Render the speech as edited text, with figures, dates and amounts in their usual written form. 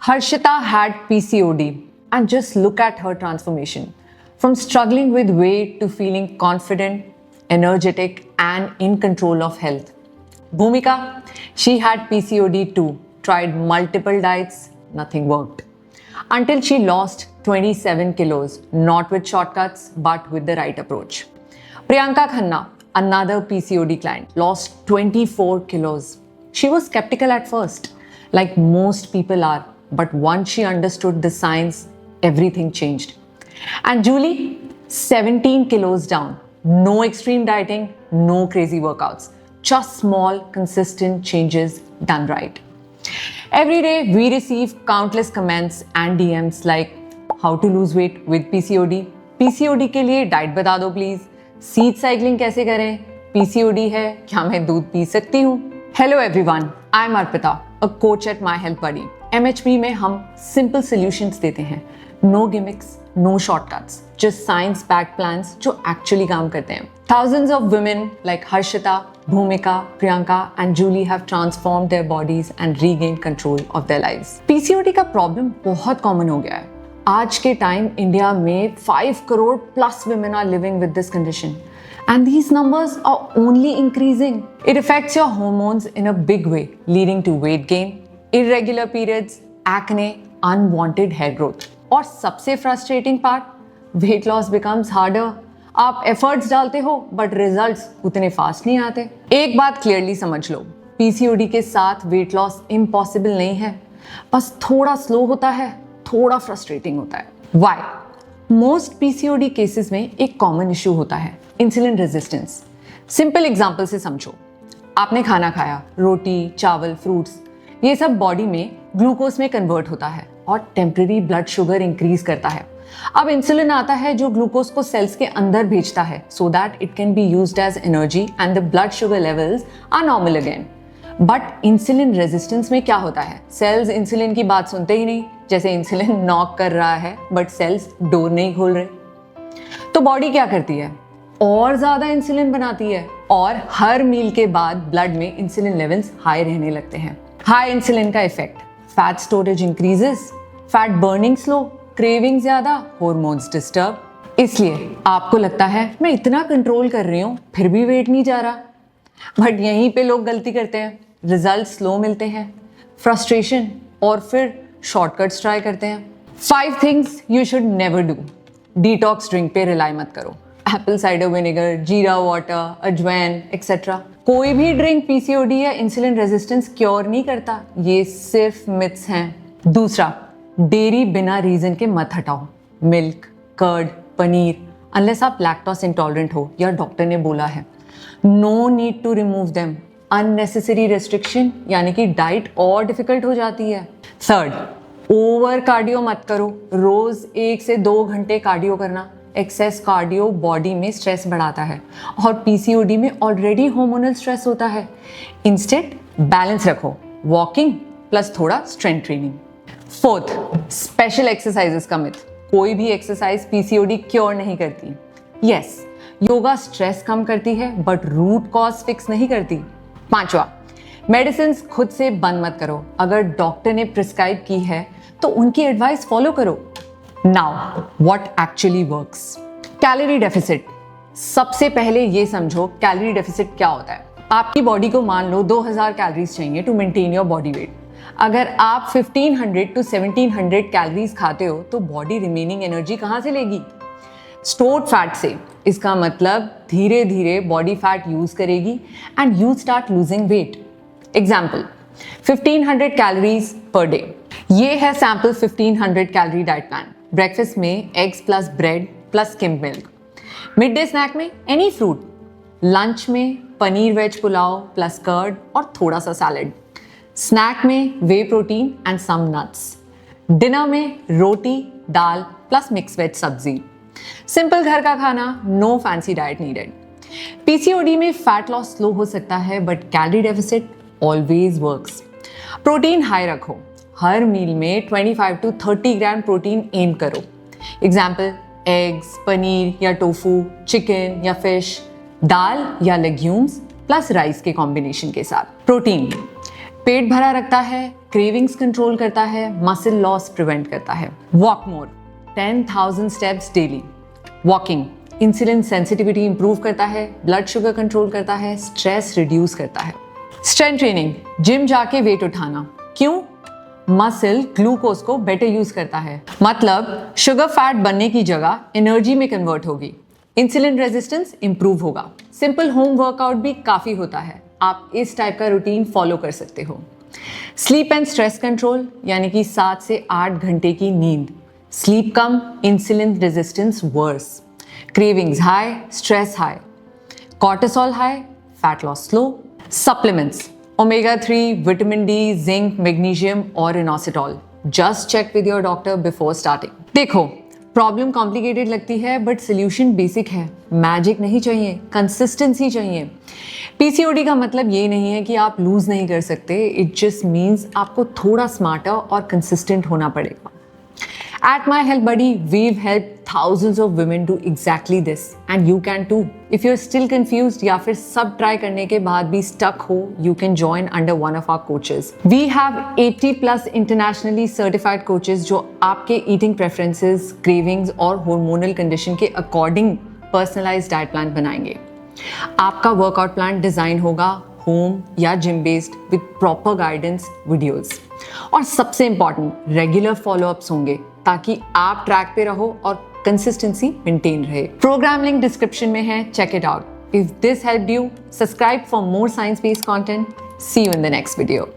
Harshita had PCOD, and just look at her transformation from struggling with weight to feeling confident, energetic, and in control of health. Bhumika, she had PCOD too, tried multiple diets, nothing worked. Until she lost 27 kilos, not with shortcuts, but with the right approach. Priyanka Khanna, another PCOD client, lost 24 kilos. She was skeptical at first, like most people are, but once she understood the science, everything changed. And Julie, 17 kilos down. No extreme dieting, no crazy workouts. Just small, consistent changes done right. Every day, we receive countless comments and DMs like, how to lose weight with PCOD? PCOD के लिए diet बता दो please. Seed cycling कैसे करें? PCOD है, क्या मैं दूध पी सकती हूँ? Hello everyone, I'm Arpita, a coach at My Health Buddy. MHB में हम simple solutions देते हैं. No gimmicks, no shortcuts, just science-backed plans जो actually काम करते हैं. Thousands of women like Harshita, Bhumika, Priyanka and Julie have transformed their bodies and regained control of their lives. PCOD का problem बहुत common हो गया है. आज के टाइम इंडिया में 5 crore plus women are living with this condition. And these numbers are only increasing. It affects your hormones in a big way, leading to weight gain, irregular periods, acne, unwanted hair growth. और सबसे frustrating part, weight loss becomes harder. आप efforts डालते हो, but results उतने fast नहीं आते. एक बात clearly समझ लो, PCOD के साथ weight loss impossible नहीं है. बस थोड़ा slow होता है, थोड़ा frustrating होता है. Why? Most PCOD cases में एक common issue होता है, insulin resistance. Simple example से समझो. आपने खाना खाया, रोटी, चावल, fruits, ये सब बॉडी में ग्लूकोज में कन्वर्ट होता है और टेम्पररी ब्लड शुगर इंक्रीज करता है. अब इंसुलिन आता है जो ग्लूकोज को सेल्स के अंदर भेजता है so that it can be used as energy and the blood sugar levels are normal again. But insulin resistance में क्या होता है? सेल्स इंसुलिन की बात सुनते ही नहीं, जैसे इंसुलिन नॉक कर रहा है बट सेल्स डोर नहीं खोल रहे. तो बॉडी क्या करती है? और ज्यादा इंसुलिन बनाती है और हर मील के बाद ब्लड में इंसुलिन लेवल्स हाई रहने लगते हैं. हाई इंसुलिन का effect, fat storage increases, fat burning slow, craving ज्यादा, हार्मोन्स डिस्टर्ब. इसलिए आपको लगता है मैं इतना कंट्रोल कर रही हूं फिर भी वेट नहीं जा रहा. बट यहीं पे लोग गलती करते हैं, रिजल्ट स्लो मिलते हैं, फ्रस्ट्रेशन और फिर शॉर्टकट्स ट्राई करते हैं. 5 things you should never do. Detox drink पे रिलाई मत करो. एप्पल साइडर विनेगर, जीरा वाटर, अजवैन एक्सेट्रा. कोई भी ड्रिंक पीसीओडी या इंसुलिन रेजिस्टेंस क्योर नहीं करता. ये सिर्फ मिथ्स हैं. दूसरा, डेयरी बिना रीजन के मत हटाओ. मिल्क, कर्ड, पनीर, अनलेस आप लैक्टोस इंटॉलरेंट हो या डॉक्टर ने बोला है. No need to remove them. Unnecessary restriction यानी कि डाइट और डिफिकल्ट हो जाती है. थर्ड, ओवर कार्डियो मत करो. रोज 1 से 2 घंटे कार्डियो करना. एक्सेस कार्डियो बॉडी में स्ट्रेस बढ़ाता है और पीसीओडी में ऑलरेडी हार्मोनल स्ट्रेस होता है. इंस्टेड बैलेंस रखो, वॉकिंग प्लस थोड़ा strength training. Fourth, special exercises का मिथ. कोई भी एक्सरसाइज पीसीओडी क्योर नहीं करती. यस, योगा स्ट्रेस कम करती है बट रूट कॉज फिक्स नहीं करती. पांचवा, मेडिसिन खुद से बंद मत करो. अगर डॉक्टर ने प्रिस्क्राइब की है तो उनकी एडवाइस फॉलो करो. Now what actually works. Calorie deficit. सबसे पहले ये समझो कैलोरी डेफिसिट क्या होता है. आपकी बॉडी को मान लो 2000 कैलोरीज चाहिए to maintain your body weight. अगर आप 1500 to 1700 कैलोरीज खाते हो तो बॉडी रिमेनिंग एनर्जी कहाँ से लेगी? स्टोर्ड फैट से. इसका मतलब धीरे धीरे बॉडी फैट यूज करेगी and you start losing weight. Example, 1500 calories per day. ये है sample 1500 calorie diet plan. Breakfast में eggs plus bread plus skimmed milk. Mid day snack में एनी फ्रूट. लंच में paneer veg pulao plus curd और थोड़ा सा salad. Snack में whey protein and some nuts. Dinner में रोटी दाल प्लस मिक्स वेज सब्जी. सिंपल घर का खाना, no fancy diet needed. PCOD में फैट लॉस स्लो हो सकता है but calorie deficit always works. Protein high रखो. हर मील में 25 to 30 ग्राम प्रोटीन एम करो. एग्जाम्पल, एग्स, पनीर या टोफू, चिकन या फिश, दाल या लेग्यूम्स प्लस राइस के कॉम्बिनेशन के साथ. प्रोटीन पेट भरा रखता है, क्रेविंग्स कंट्रोल करता है, मसल लॉस प्रिवेंट करता है। वॉक मोर, 10,000 steps daily. Walking insulin sensitivity improve करता है, ब्लड शुगर कंट्रोल करता है, स्ट्रेस रिड्यूस करता है। स्ट्रेंथ ट्रेनिंग, जिम जाके वेट उठाना। क्यों? मसल ग्लूकोज को बेटर यूज करता है, मतलब शुगर फैट बनने की जगह एनर्जी में कन्वर्ट होगी, इंसुलिन रेजिस्टेंस इंप्रूव होगा। सिंपल होम वर्कआउट भी काफी होता है, आप इस टाइप का रूटीन फॉलो कर सकते हो। स्लीप एंड स्ट्रेस कंट्रोल, यानी कि 7 से 8 घंटे की नींद। स्लीप कम, insulin resistance worse, cravings high, stress high, cortisol high, fat loss slow. Supplements, omega 3, vitamin D, zinc, magnesium और inositol. Just check with your doctor before starting. देखो, problem complicated लगती है बट सोल्यूशन बेसिक है। Magic नहीं चाहिए, consistency चाहिए। PCOD का मतलब ये नहीं है कि आप लूज नहीं कर सकते, इट जस्ट मीन्स आपको थोड़ा स्मार्टर और कंसिस्टेंट होना पड़ेगा। At My Health Buddy, we've helped thousands of women do exactly this, and you can too. If you're still confused या फिर सब ट्राई करने के बाद भी stuck हो, you can join under one of our coaches. We have 80 plus internationally certified coaches जो आपके eating preferences, cravings और hormonal condition के according personalized diet plan बनाएंगे। आपका वर्कआउट प्लान डिजाइन होगा होम या gym based with proper guidance videos, और सबसे इंपॉर्टेंट रेगुलर फॉलोअप्स होंगे ताकि आप ट्रैक पे रहो और कंसिस्टेंसी मेंटेन रहे। प्रोग्राम लिंक डिस्क्रिप्शन में है, check it out. If this helped you, subscribe for more science based content. See you in the next video.